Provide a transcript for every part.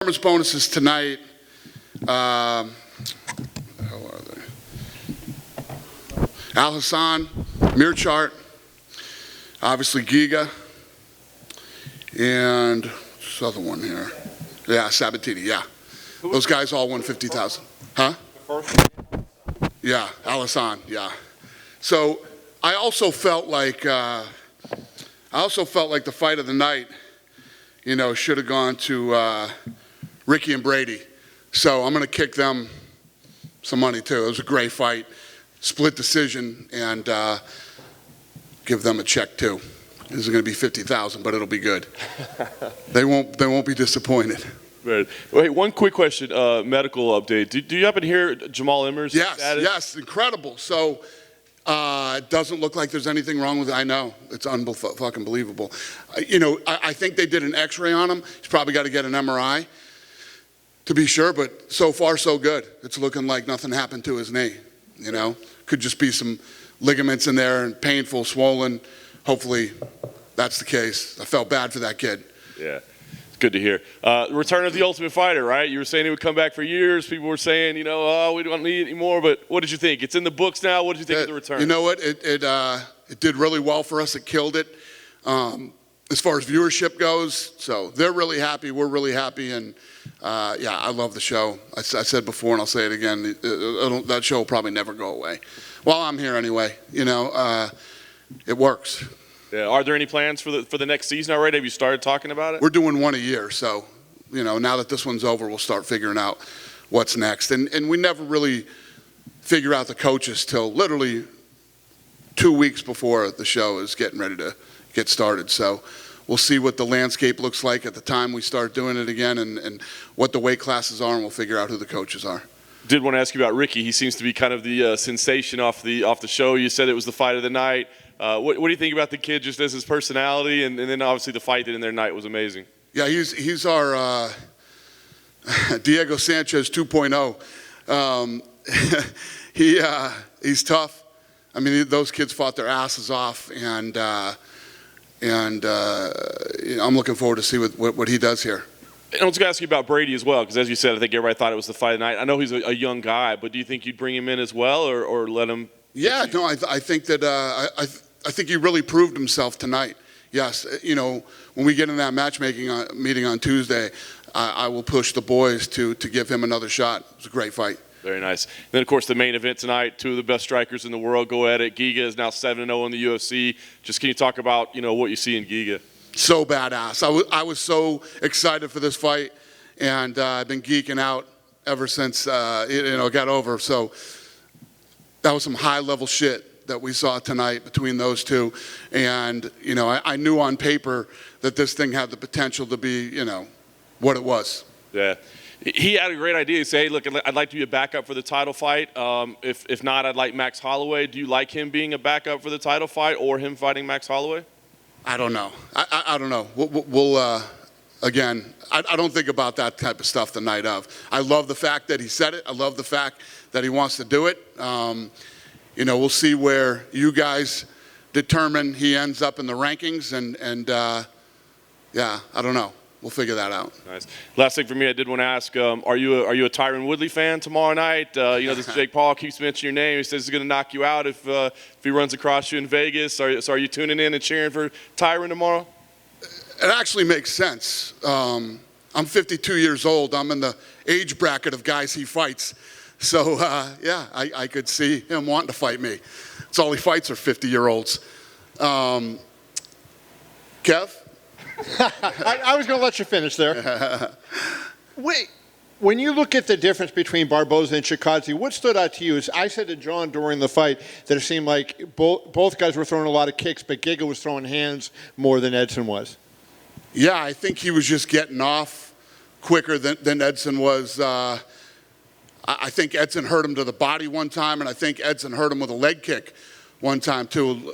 Performance bonuses tonight. How are they? Al Hassan, Mirchart, obviously Giga, and this other one here. Yeah, Sabatini, yeah. Those guys all won 50,000. Huh? Yeah, Al Hassan, yeah. So I also felt like the fight of the night, you know, should have gone to Ricky and Brady. So I'm going to kick them some money too. It was a great fight, split decision, and give them a check too. This is going to be 50,000, but it'll be good. They won't be disappointed. Right. Wait, one quick question, medical update. Do you happen to hear Jamal Emmer's status? Yes, incredible. So it doesn't look like there's anything wrong with it. I know, it's fucking believable. You know, I think they did an x-ray on him. He's probably got to get an MRI to be sure, but so far so good. It's looking like nothing happened to his knee, you know. Could just be some ligaments in there and painful, swollen. Hopefully that's the case. I felt bad for that kid. Yeah. Good to hear. Return of the Ultimate Fighter, right? You were saying he would come back for years. People were saying, you know, oh, we don't need it anymore. But what did you think? It's in the books now. What did you think of the return? You know what? It did really well for us. It killed it as far as viewership goes. So they're really happy. We're really happy. And, yeah, I love the show. I said before, and I'll say it again, that show will probably never go away. While I'm here anyway, you know, it works. Yeah. Are there any plans for the next season already? Have you started talking about it? We're doing one a year, so you know, now that this one's over, we'll start figuring out what's next. And we never really figure out the coaches till literally 2 weeks before the show is getting ready to get started. So we'll see what the landscape looks like at the time we start doing it again, and what the weight classes are, and we'll figure out who the coaches are. Did want to ask you about Ricky. He seems to be kind of the sensation off the show. You said it was the fight of the night. What do you think about the kid just as his personality, and then obviously the fight that in their night was amazing? Yeah, he's our Diego Sanchez 2.0. He's tough. I mean, those kids fought their asses off, and you know, I'm looking forward to see what he does here. And I was going to ask you about Brady as well, because as you said, I think everybody thought it was the fight of the night. I know he's a young guy, but do you think you'd bring him in as well, or let him? Yeah, no, I think that I think he really proved himself tonight. Yes, you know, when we get in that matchmaking meeting on Tuesday, I will push the boys to give him another shot. It was a great fight. Very nice. And then, of course, the main event tonight, two of the best strikers in the world go at it. Giga is now 7-0 in the UFC. Just can you talk about, you know, what you see in Giga? So badass. I was so excited for this fight, and I've been geeking out ever since, you know, it got over. So that was some high-level shit that we saw tonight between those two. And, you know, I knew on paper that this thing had the potential to be, you know, what it was. Yeah. He had a great idea. He said, hey, look, I'd like to be a backup for the title fight. If not, I'd like Max Holloway. Do you like him being a backup for the title fight or him fighting Max Holloway? I don't know. I don't know. We'll again, I don't think about that type of stuff the night of. I love the fact that he said it. I love the fact that he wants to do it. You know, we'll see where you guys determine he ends up in the rankings, and yeah, I don't know. We'll figure that out. Nice. Last thing for me, I did want to ask: Are you a Tyron Woodley fan tomorrow night? You know, this Jake Paul keeps mentioning your name. He says he's going to knock you out if he runs across you in Vegas. So are you tuning in and cheering for Tyron tomorrow? It actually makes sense. I'm 52 years old. I'm in the age bracket of guys he fights. So yeah, I could see him wanting to fight me. It's all he fights are 50-year-olds. Kev? I was going to let you finish there. Wait, when you look at the difference between Barboza and Chikadze, what stood out to you is I said to John during the fight that it seemed like both guys were throwing a lot of kicks, but Giga was throwing hands more than Edson was. Yeah, I think he was just getting off quicker than Edson was. I think Edson hurt him to the body one time, and I think Edson hurt him with a leg kick one time too,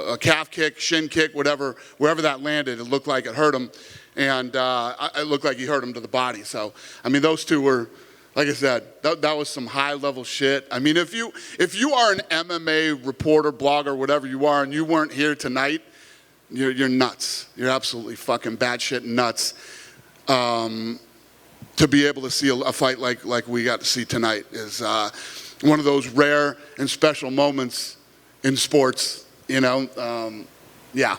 a calf kick, shin kick, whatever, wherever that landed, it looked like it hurt him, and it looked like he hurt him to the body. So, I mean, those two were, like I said, that was some high-level shit. I mean, if you are an MMA reporter, blogger, whatever you are, and you weren't here tonight, you're nuts. You're absolutely fucking batshit nuts. to be able to see a fight like we got to see tonight is one of those rare and special moments in sports, yeah.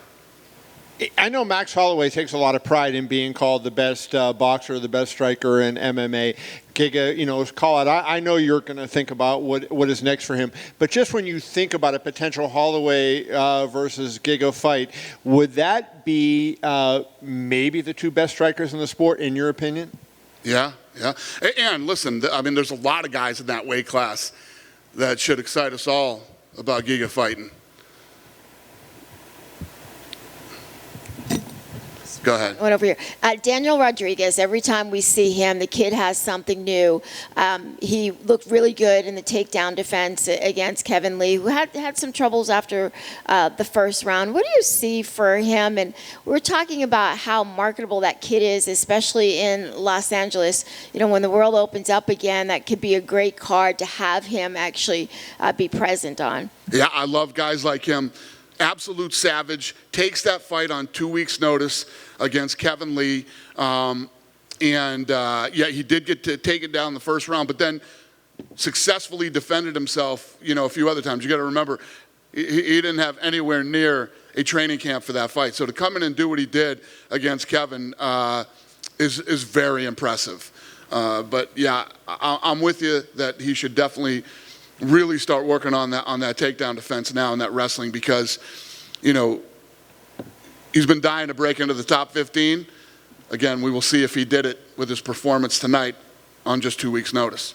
I know Max Holloway takes a lot of pride in being called the best boxer, the best striker in MMA. Giga, call it. I know you're going to think about what is next for him. But just when you think about a potential Holloway versus Giga fight, would that be maybe the two best strikers in the sport, in your opinion? Yeah. And listen, there's a lot of guys in that weight class that should excite us all about Giga fighting. Go ahead. One over here. Daniel Rodriguez, every time we see him, the kid has something new. He looked really good in the takedown defense against Kevin Lee, who had some troubles after the first round. What do you see for him? And we're talking about how marketable that kid is, especially in Los Angeles. When the world opens up again, that could be a great card to have him actually be present on. Yeah, I love guys like him. Absolute savage, takes that fight on 2 weeks' notice against Kevin Lee. He did get to take it down the first round, but then successfully defended himself, a few other times. You got to remember, he didn't have anywhere near a training camp for that fight. So to come in and do what he did against Kevin is very impressive. But yeah, I'm with you that he should definitely really start working on that takedown defense now in that wrestling, because he's been dying to break into the top 15. Again, we will see if he did it with his performance tonight on just 2 weeks' notice.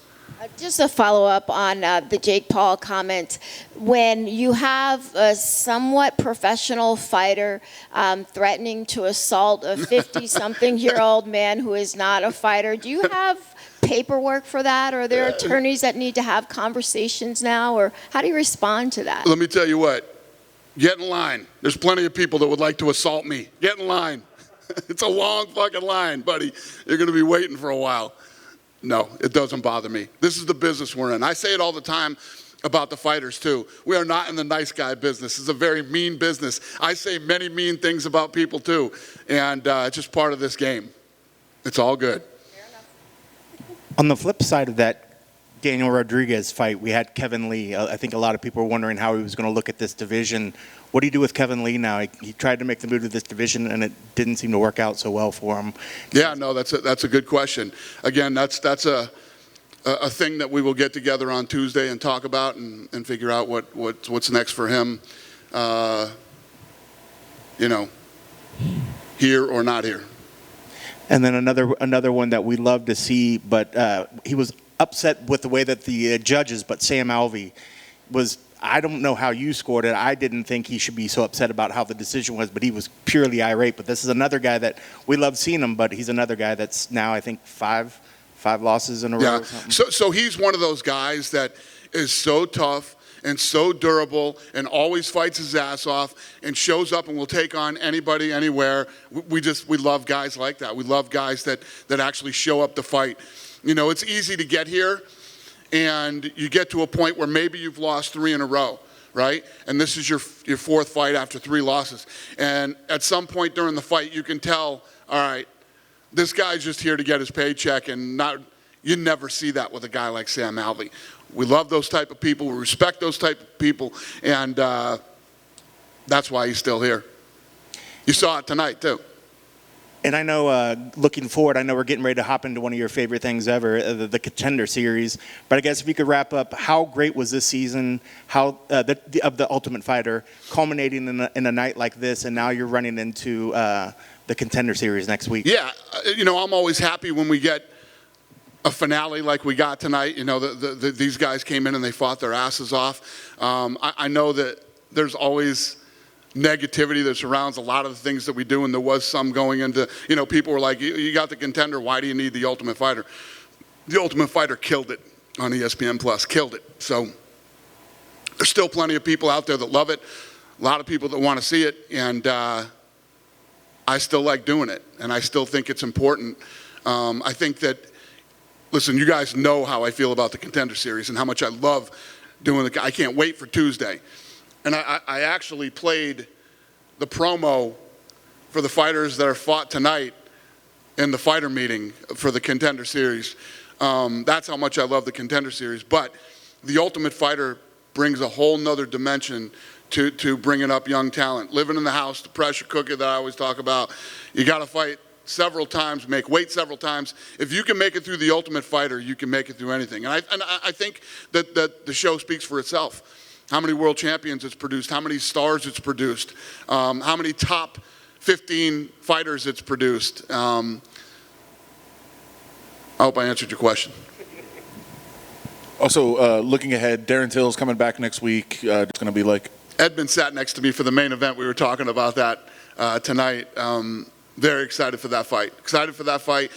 Just a follow-up on the Jake Paul comment. When you have a somewhat professional fighter threatening to assault a 50-something-year-old man who is not a fighter, do you have paperwork for that? Or are there attorneys that need to have conversations now? Or how do you respond to that? Let me tell you what. Get in line. There's plenty of people that would like to assault me. Get in line. It's a long fucking line, buddy. You're going to be waiting for a while. No, it doesn't bother me. This is the business we're in. I say it all the time about the fighters, too. We are not in the nice guy business. It's a very mean business. I say many mean things about people, too. And it's just part of this game. It's all good. On the flip side of that Daniel Rodriguez fight, we had Kevin Lee. I think a lot of people were wondering how he was going to look at this division. What do you do with Kevin Lee now? He tried to make the move to this division, and it didn't seem to work out so well for him. Yeah, no, that's a good question. Again, that's a thing that we will get together on Tuesday and talk about and figure out what's next for him. Here or not here. And then another one that we love to see, but he was upset with the way that the judges, but Sam Alvey was, I don't know how you scored it. I didn't think he should be so upset about how the decision was, but he was purely irate. But this is another guy that we love seeing him, but he's another guy that's now, I think, five losses in a row. Yeah. Or something. So he's one of those guys that is so tough and so durable and always fights his ass off and shows up and will take on anybody, anywhere. We love guys like that. We love guys that actually show up to fight. It's easy to get here and you get to a point where maybe you've lost 3 in a row, right? And this is your 4th fight after 3 losses. And at some point during the fight, you can tell, all right, this guy's just here to get his paycheck, and you never see that with a guy like Sam Alvey. We love those type of people. We respect those type of people, and that's why he's still here. You saw it tonight, too. And I know, looking forward, I know we're getting ready to hop into one of your favorite things ever, the Contender series. But I guess if you could wrap up, how great was this season? How of the Ultimate Fighter, culminating in a night like this, and now you're running into the Contender series next week? Yeah, I'm always happy when we get a finale like we got tonight. These guys came in and they fought their asses off. I know that there's always negativity that surrounds a lot of the things that we do, and there was some going into, people were like, you got the Contender, why do you need the Ultimate Fighter? The Ultimate Fighter killed it on ESPN Plus, killed it. So there's still plenty of people out there that love it, a lot of people that want to see it, and I still like doing it, and I still think it's important. I think that, listen, you guys know how I feel about the Contender series and how much I love doing I can't wait for Tuesday. And I actually played the promo for the fighters that are fought tonight in the fighter meeting for the Contender series. That's how much I love the Contender series. But the Ultimate Fighter brings a whole nother dimension to bringing up young talent. Living in the house, the pressure cooker that I always talk about. You got to fight several times, make weight several times. If you can make it through the Ultimate Fighter, you can make it through anything. And I think that the show speaks for itself. How many world champions it's produced, how many stars it's produced, how many top 15 fighters it's produced. I hope I answered your question. Also, looking ahead, Darren Till's coming back next week. It's going to be like. Edmund sat next to me for the main event. We were talking about that tonight. Very excited for that fight. Excited for that fight.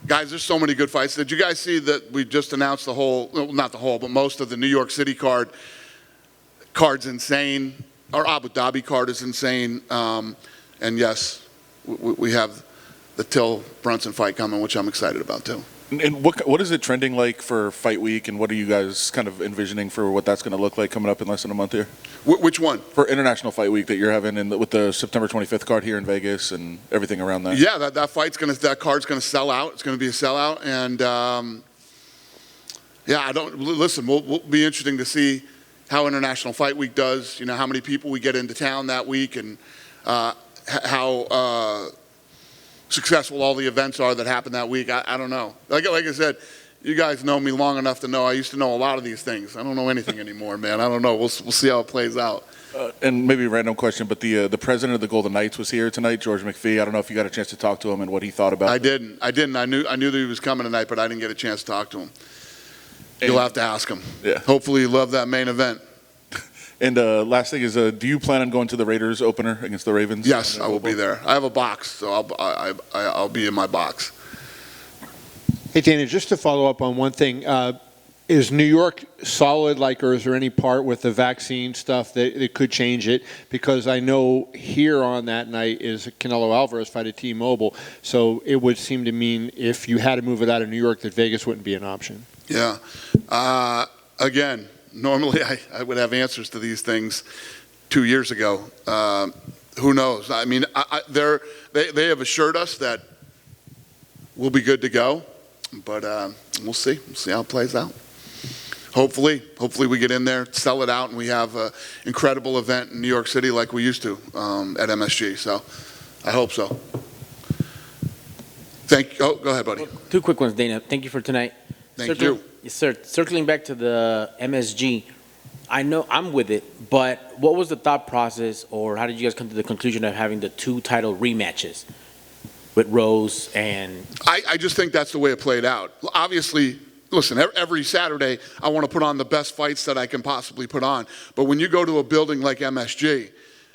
Guys, there's so many good fights. Did you guys see that we just announced the whole, well, not the whole, but most of the New York City card? Card's insane. Our Abu Dhabi card is insane. And yes, we have the Till Brunson fight coming, which I'm excited about too. And what is it trending like for Fight Week, and what are you guys kind of envisioning for what that's going to look like coming up in less than a month here? Which one? For International Fight Week that you're having with the September 25th card here in Vegas and everything around that. Yeah, that card's gonna sell out. It's gonna be a sellout, and yeah, listen. We'll be interesting to see how International Fight Week does. You know, how many people we get into town that week, and how successful all the events are that happen that week. I don't know. Like I said, you guys know me long enough to know I used to know a lot of these things. I don't know anything anymore, man. I don't know. We'll see how it plays out. And maybe a random question, but the president of the Golden Knights was here tonight, George McPhee. I don't know if you got a chance to talk to him and what he thought about it. I didn't. I knew that he was coming tonight, but I didn't get a chance to talk to him. You'll have to ask him. Yeah. Hopefully you love that main event. And last thing is, do you plan on going to the Raiders opener against the Ravens? Yes, I will be there. I have a box, so I'll be in my box. Hey, Dana, just to follow up on one thing, is New York solid, or is there any part with the vaccine stuff that could change it? Because I know here on that night is Canelo Alvarez fight at T-Mobile, so it would seem to mean if you had to move it out of New York that Vegas wouldn't be an option. Yeah. Again, normally I would have answers to these things 2 years ago. Who knows? I mean, they have assured us that we'll be good to go, but we'll see. We'll see how it plays out. Hopefully we get in there, sell it out, and we have an incredible event in New York City like we used to at MSG. So I hope so. Go ahead, buddy. Well, two quick ones, Dana. Thank you for tonight. Thank you. Yes, sir. Circling back to the MSG, I know I'm with it, but what was the thought process, or how did you guys come to the conclusion of having the two title rematches with Rose and? I just think that's the way it played out. Obviously, listen, every Saturday I want to put on the best fights that I can possibly put on. But when you go to a building like MSG,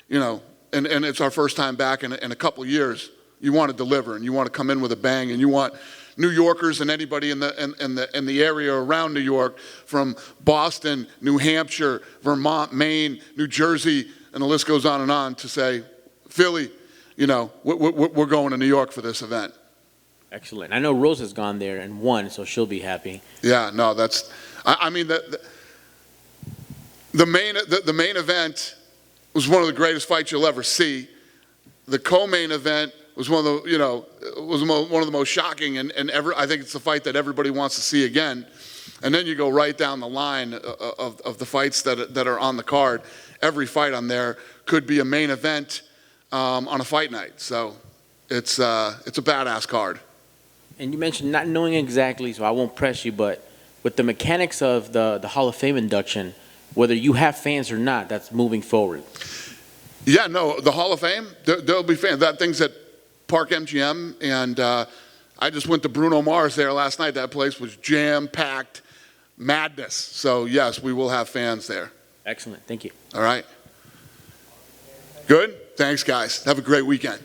you know, and it's our first time back in a couple of years, you want to deliver and you want to come in with a bang, and you want New Yorkers and anybody in the area around New York, from Boston, New Hampshire, Vermont, Maine, New Jersey, and the list goes on, to say, Philly, you know, we're going to New York for this event. Excellent. I know Rose has gone there and won, so she'll be happy. Yeah, no, that's. I mean, the main event was one of the greatest fights you'll ever see. The co-main event was one of the most shocking, and I think it's the fight that everybody wants to see again. And then you go right down the line of the fights that are on the card. Every fight on there could be a main event on a fight night. So it's a badass card. And you mentioned not knowing exactly, so I won't press you, but with the mechanics of the Hall of Fame induction, whether you have fans or not, that's moving forward. Yeah, no, the Hall of Fame, there'll be fans. That thing's at Park MGM, and I just went to Bruno Mars there last night. That place was jam-packed madness. So, yes, we will have fans there. Excellent. Thank you. All right. Good? Thanks, guys. Have a great weekend.